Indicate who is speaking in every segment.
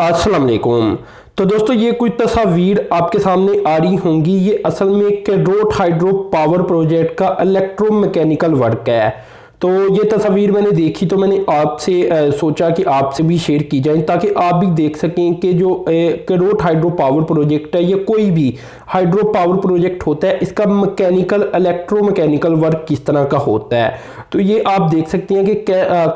Speaker 1: अस्सलाम वालेकुम। तो दोस्तों ये कोई तस्वीर आपके सामने आ रही होंगी। ये असल में कैरोट हाइड्रो पावर प्रोजेक्ट का इलेक्ट्रोमैकेनिकल वर्क है। तो ये तस्वीर मैंने देखी तो मैंने आपसे सोचा कि आपसे भी शेयर की जाए ताकि आप भी देख सकें कि जो कैरोट हाइड्रो पावर प्रोजेक्ट है या कोई भी हाइड्रो पावर प्रोजेक्ट होता है इसका मैकेनिकल इलेक्ट्रोमैकेनिकल वर्क किस तरह का होता है। तो ये आप देख सकते हैं कि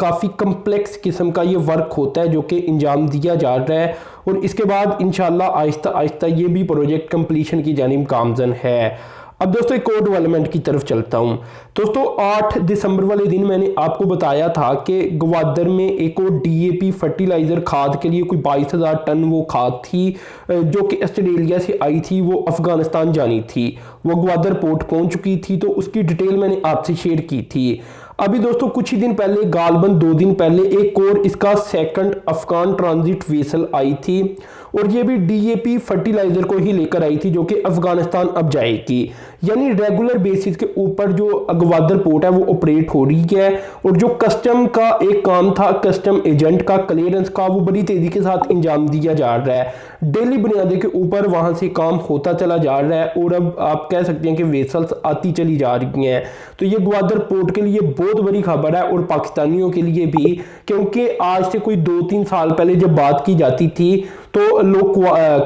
Speaker 1: काफ़ी कम्प्लेक्स किस्म का ये वर्क होता है जो कि अंजाम दिया जा रहा है और इसके बाद इंशाल्लाह आहिस्ता आहिस्ता ये भी प्रोजेक्ट कंप्लीशन की जानिब गामजन है। अब दोस्तों एक और डेवलपमेंट की तरफ चलता हूँ। दोस्तों 8 दिसंबर वाले दिन मैंने आपको बताया था कि ग्वादर में एक और डीएपी फर्टिलाइज़र खाद के लिए कोई 22,000 टन वो खाद थी जो कि ऑस्ट्रेलिया से आई थी, वो अफ़गानिस्तान जानी थी, वो ग्वादर पोर्ट पहुँच चुकी थी। तो उसकी डिटेल मैंने आपसे शेयर की थी। अभी दोस्तों कुछ ही दिन पहले गालबन 2 दिन पहले एक और इसका सेकंड अफगान ट्रांजिट वेसल आई थी और ये भी डीएपी फर्टिलाइजर को ही लेकर आई थी जो कि अफगानिस्तान अब जाएगी। यानी रेगुलर बेसिस के ऊपर जो ग्वादर पोर्ट है वो ऑपरेट हो रही है और जो कस्टम का एक काम था, कस्टम एजेंट का क्लियरेंस का, वो बड़ी तेजी के साथ अंजाम दिया जा रहा है। डेली बुनियादी के ऊपर वहां से काम होता चला जा रहा है और अब आप कह सकते हैं कि वेसल्स आती चली जा रही हैं। तो ये ग्वादर पोर्ट के लिए बहुत बड़ी खबर है और पाकिस्तानियों के लिए भी, क्योंकि आज से कोई 2-3 साल पहले जब बात की जाती थी तो लोग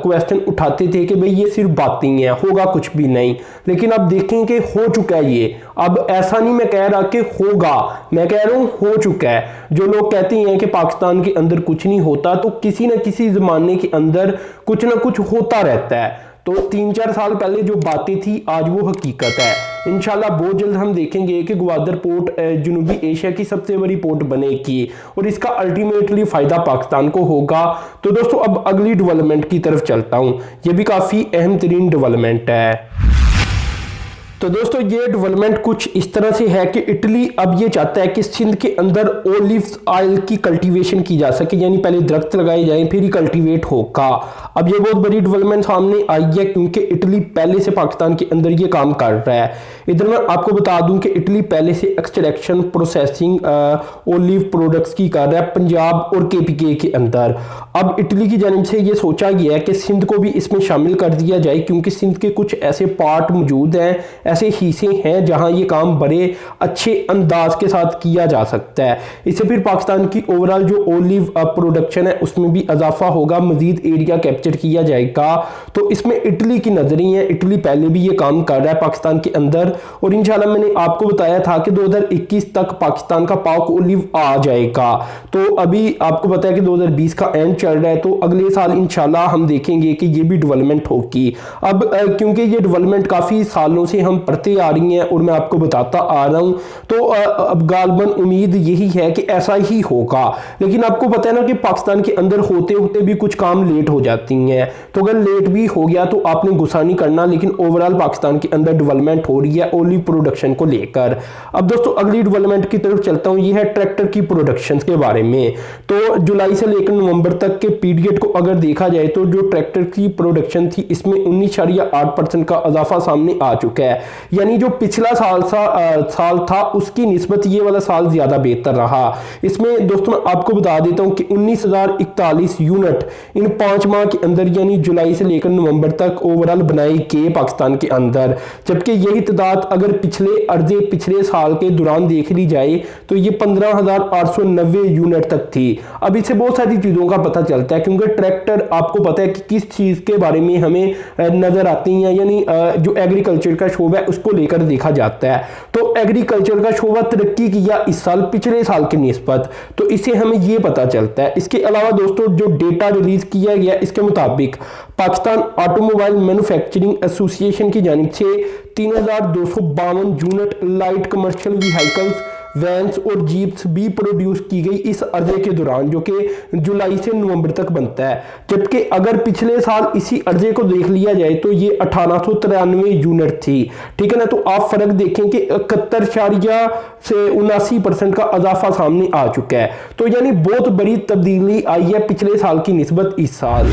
Speaker 1: क्वेश्चन उठाते थे कि भाई ये सिर्फ बातें हैं, होगा कुछ भी नहीं। लेकिन अब देखें कि हो चुका है ये। अब ऐसा नहीं मैं कह रहा कि होगा, मैं कह रहा हूं हो चुका है। जो लोग कहते हैं कि पाकिस्तान के अंदर कुछ नहीं होता, तो किसी न किसी जमाने के अंदर कुछ ना कुछ होता रहता है। तो 3-4 साल पहले जो बातें थी आज वो हकीकत है। इंशाल्लाह बहुत जल्द हम देखेंगे कि ग्वादर पोर्ट जनूबी एशिया की सबसे बड़ी पोर्ट बनेगी और इसका अल्टीमेटली फ़ायदा पाकिस्तान को होगा। तो दोस्तों अब अगली डेवलपमेंट की तरफ चलता हूँ। ये भी काफ़ी अहम तरीन डेवलपमेंट है। तो दोस्तों ये डेवलपमेंट कुछ इस तरह से है कि इटली अब ये चाहता है कि सिंध के अंदर ओलिव्स ऑयल की कल्टीवेशन की जा सके, यानी पहले दरख्त लगाए जाएं फिर ही कल्टीवेट होगा। अब ये बहुत बड़ी डेवलपमेंट सामने आई है क्योंकि इटली पहले से पाकिस्तान के अंदर ये काम कर रहा है। इधर मैं आपको बता दूं कि इटली पहले से एक्सट्रैक्शन प्रोसेसिंग ओलिव प्रोडक्ट्स की कर रहा है पंजाब और केपीके के अंदर। अब इटली की जानिब से ये सोचा गया है कि सिंध को भी इसमें शामिल कर दिया जाए क्योंकि सिंध के कुछ ऐसे पार्ट मौजूद हैं, ऐसे हिस्से हैं जहां ये काम बड़े अच्छे अंदाज के साथ किया जा सकता है। इससे फिर पाकिस्तान की ओवरऑल जो ओलिव प्रोडक्शन है उसमें भी इजाफा होगा, मजीद एरिया कैप्चर किया जाएगा। तो इसमें इटली की नजरें हैं। इटली पहले भी ये काम कर रहा है पाकिस्तान के अंदर और इंशाल्लाह मैंने आपको बताया था कि 2021 तक पाकिस्तान का पाक ओलिव आ जाएगा। तो अभी आपको पता है कि 2020 का एंड चल रहा है, तो अगले साल इंशाल्लाह हम देखेंगे कि ये भी डेवलपमेंट होगी। अब क्योंकि ये डेवलपमेंट काफ़ी सालों से हम पढ़ते आ रही हैं और मैं आपको बताता आ रहा हूँ, तो अब गालबन उम्मीद यही है कि ऐसा ही होगा। लेकिन आपको पता है ना कि पाकिस्तान के अंदर होते होते भी कुछ काम लेट हो जाती हैं, तो अगर लेट भी हो गया तो आपने गुस्सा नहीं करना। लेकिन ओवरऑल पाकिस्तान के अंदर डेवलपमेंट हो रही है ओलिव प्रोडक्शन को लेकर। अब दोस्तों अगली डेवलपमेंट की तरफ चलता हूँ। ये है ट्रैक्टर की प्रोडक्शन के बारे में। तो जुलाई से लेकर नवंबर तक के पीरियड को अगर देखा जाए तो जो ट्रैक्टर की प्रोडक्शन थी इसमें 19.8% का इजाफा सामने आ चुका है। यानी जो पिछला साल था उसकी निस्बत ये वाला साल ज्यादा बेहतर रहा। इसमें दोस्तों मैं आपको बता देता हूं कि 19,041 यूनिट इन 5 माह के अंदर यानी जुलाई से लेकर नवंबर तक ओवरऑल बनाए गए पाकिस्तान के अंदर, जबकि यही तादाद अगर पिछले साल के दौरान देख ली जाए तो ये 15,890 यूनिट तक थी। अब इससे बहुत सारी चीजों का पता चलता है क्योंकि ट्रैक्टर आपको पता है कि किस चीज के बारे में हमें नजर आती हैं, यानी जो एग्रीकल्चर का शोबा है उसको लेकर देखा जाता है। तो एग्रीकल्चर का शोबा तरक्की किया इस साल पिछले साल की निस्बत, तो इससे हमें यह पता चलता है। इसके अलावा दोस्तों जो डेटा रिलीज किया गया इसके मुताबिक पाकिस्तान ऑटोमोबाइल मैन्युफैक्चरिंग एसोसिएशन की जानिब से 3,252 unit light commercial vehicles, vans और जीप्स भी प्रोड्यूस की गई इस अर्जे के दौरान, जो कि जुलाई से नवंबर तक बनता है। जबकि अगर पिछले साल इसी अर्जे को देख लिया जाए तो ये 1893 यूनिट थी। ठीक है ना, तो आप फर्क देखें कि 71 से 79% का इजाफा सामने आ चुका है। तो यानी बहुत बड़ी तब्दीली आई है पिछले साल की निस्बत इस साल।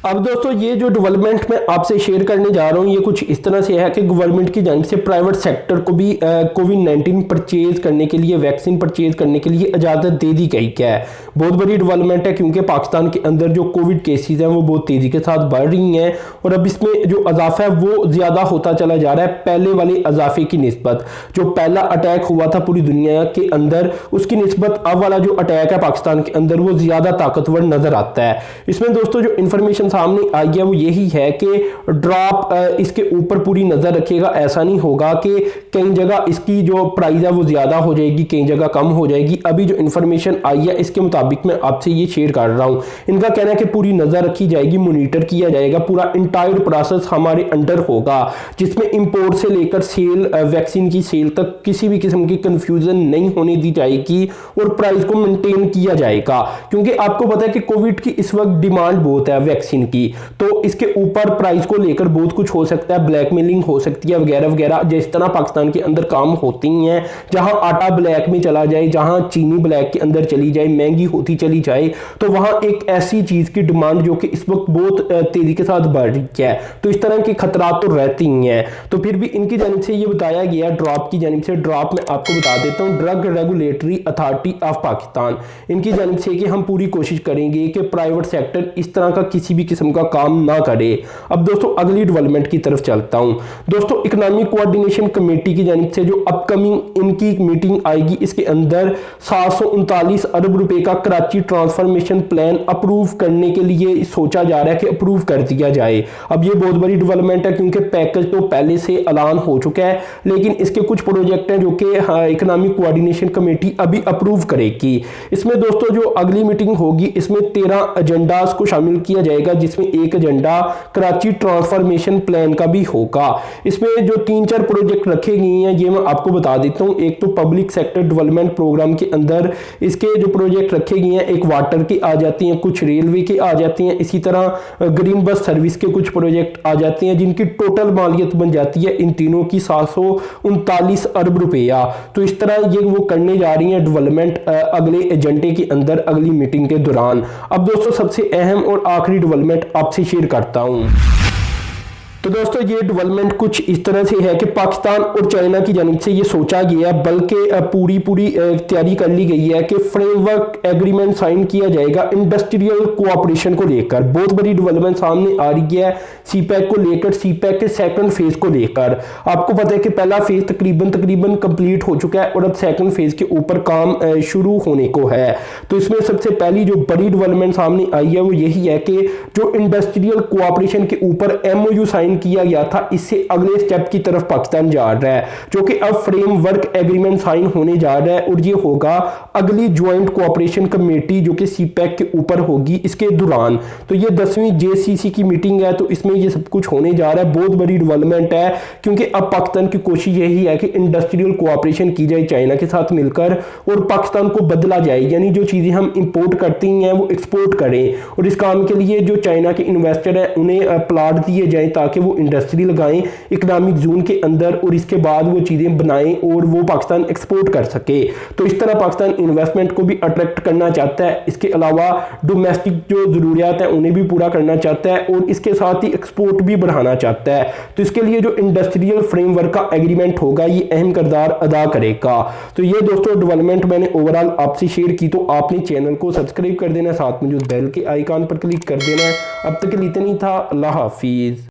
Speaker 1: अब दोस्तों ये जो डेवलपमेंट मैं आपसे शेयर करने जा रहा हूँ ये कुछ इस तरह से है कि गवर्नमेंट की जानिब से प्राइवेट सेक्टर को भी कोविड-19 परचेज करने के लिए, वैक्सीन परचेज करने के लिए इजाज़त दे दी गई है। बहुत बड़ी डेवलपमेंट है, क्योंकि पाकिस्तान के अंदर जो कोविड केसेस हैं वो बहुत तेज़ी के साथ बढ़ रही हैं और अब इसमें जो अजाफा है वो ज़्यादा होता चला जा रहा है पहले वाले अजाफे की निस्बत। जो पहला अटैक हुआ था पूरी दुनिया के अंदर, उसकी निस्बत अब वाला जो अटैक है पाकिस्तान के अंदर वो ज़्यादा ताकतवर नज़र आता है। इसमें दोस्तों जो इन्फॉर्मेशन सामने आई है वो यही है कि ड्रॉप इसके ऊपर पूरी नज़र रखेगा। ऐसा नहीं होगा कि कई जगह इसकी जो प्राइस है वो ज़्यादा हो जाएगी, कई जगह कम हो जाएगी। अभी जो इन्फॉर्मेशन आई है इसके मुताबिक मैं आपसे ये शेयर कर रहा हूँ। इनका कहना है कि पूरी नज़र रखी जाएगी, मॉनिटर किया जाएगा, पूरा इंटायर प्रोसेस हमारे अंडर होगा, जिसमें इंपोर्ट से लेकर सेल, वैक्सीन की सेल तक किसी भी किस्म की कंफ्यूजन नहीं होने दी जाएगी और प्राइस को मेंटेन किया जाएगा। क्योंकि आपको पता है कि कोविड की इस वक्त डिमांड बहुत है वैक्सीन की, तो इसके ऊपर प्राइस को लेकर बहुत कुछ हो सकता है, ब्लैकमेलिंग हो सकती है वगैरह वगैरह, जिस तरह पाकिस्तान के अंदर काम होती हैं। जहां आटा ब्लैक में चला जाए, जहां चीनी ब्लैक के अंदर चली जाए, महंगी होती चली जाए, तो वहां एक ऐसी चीज की डिमांड जो कि इस वक्त बहुत तेजी के साथ बढ़ रही है। तो इस तरह के खतरात तो रहती ही हैं। तो फिर भी इनकी जानिब से ये बताया गया, ड्रॉप की जानिब से, ड्रॉप में आपको बता देता हूँ, drug regulatory authority of Pakistan, इनकी जानिब से कि हम पूरी कोशिश करेंगे कि प्राइवेट सेक्टर इस तरह का किसी भी किस्म का काम ना करे। अब दोस्तों अगली डेवलपमेंट की तरफ चलता हूं। दोस्तों इकोनॉमिक कोऑर्डिनेशन कमेटी की जानिब से जो अपकमिंग इनकी मीटिंग आएगी, इसके अंदर 739 अरब रुपए का कराची ट्रांसफॉर्मेशन प्लान अप्रूव करने के लिए सोचा जा रहा है कि अप्रूव कर दिया जाए। अब ये बहुत बड़ी डेवलपमेंट है, क्योंकि पैकेज तो पहले से ऐलान हो चुका है, लेकिन इसके कुछ प्रोजेक्ट हैं जो कि इकोनॉमिक कोऑर्डिनेशन कमेटी अभी अप्रूव करेगी। इसमें दोस्तों जो अगली मीटिंग होगी, इसमें 13 एजेंडास को शामिल किया जाएगा, जिसमें एक एजेंडा कराची ट्रांसफॉर्मेशन प्लान का भी होगा। इसमें जो 3-4 प्रोजेक्ट रखे गए हैं ये मैं आपको बता देता हूं। एक तो पब्लिक सेक्टर डेवलपमेंट प्रोग्राम के अंदर इसके जो प्रोजेक्ट रखे गए हैं, एक वाटर के आ जाती हैं, कुछ रेलवे के आ जाती हैं, इसी तरह ग्रीन बस सर्विस के कुछ प्रोजेक्ट आ जाते हैं, जिनकी टोटल मालियत बन जाती है इन तीनों की 739 अरब रुपया। तो इस तरह ये वो करने जा रही है डेवलपमेंट अगले एजेंडे के अंदर, अगली मीटिंग के दौरान। अब दोस्तों सबसे अहम और आखिरी डेवलपमेंट आपसे शेयर करता हूं। तो दोस्तों ये डेवलपमेंट कुछ इस तरह से है कि पाकिस्तान और चाइना की जानिब से ये सोचा गया है, बल्कि पूरी तैयारी कर ली गई है कि फ्रेमवर्क एग्रीमेंट साइन किया जाएगा इंडस्ट्रियल कोऑपरेशन को लेकर। बहुत बड़ी डेवलपमेंट सामने आ रही है सीपैक को लेकर, सीपैक के सेकंड फेज को लेकर। आपको पता है कि पहला फेज तकरीबन कंप्लीट हो चुका है और अब सेकंड फेज के ऊपर काम शुरू होने को है। तो इसमें सबसे पहली जो बड़ी डेवलपमेंट सामने आई है वो यही है कि जो इंडस्ट्रियल कोऑपरेशन के ऊपर MOU साइन किया गया था, इससे अगले स्टेप की तरफ पाकिस्तान जा रहा है, जो कि अब फ्रेमवर्क एग्रीमेंट साइन होने जा रहा है और ये होगा अगली ज्वाइंट कोऑपरेशन कमेटी जो कि सीपैक के ऊपर होगी इसके दौरान। तो ये 10वीं JCC की मीटिंग है, तो इसमें ये सब कुछ होने जा रहा है। बहुत बड़ी डेवलपमेंट है, क्योंकि अब पाकिस्तान की कोशिश यही है कि इंडस्ट्रियल कोऑपरेशन की जाए चाइना के साथ मिलकर और पाकिस्तान को बदला जाए, यानी जो चीजें हम इंपोर्ट करते हैं वो एक्सपोर्ट करें। और इस काम के लिए जो चाइना के इन्वेस्टर है उन्हें प्लाट दिए जाए ताकि वो इंडस्ट्री लगाएं इकोनॉमिक जोन के अंदर और इसके बाद वो चीज़ें बनाएं और वो पाकिस्तान एक्सपोर्ट कर सके। तो इस तरह पाकिस्तान इन्वेस्टमेंट को भी अट्रैक्ट करना चाहता है, इसके अलावा डोमेस्टिक जो ज़रूरियात हैं उन्हें भी पूरा करना चाहता है और इसके साथ ही एक्सपोर्ट भी बढ़ाना चाहता है। तो इसके लिए जो इंडस्ट्रियल फ्रेमवर्क का एग्रीमेंट होगा ये अहम किरदार अदा करेगा। तो ये दोस्तों डेवलपमेंट मैंने ओवरऑल आपसे शेयर की। तो आपने चैनल को सब्सक्राइब कर देना, साथ में जो बेल के आइकॉन पर क्लिक कर देना है। अब तक के लिए इतना ही था। अल्लाह हाफिज़।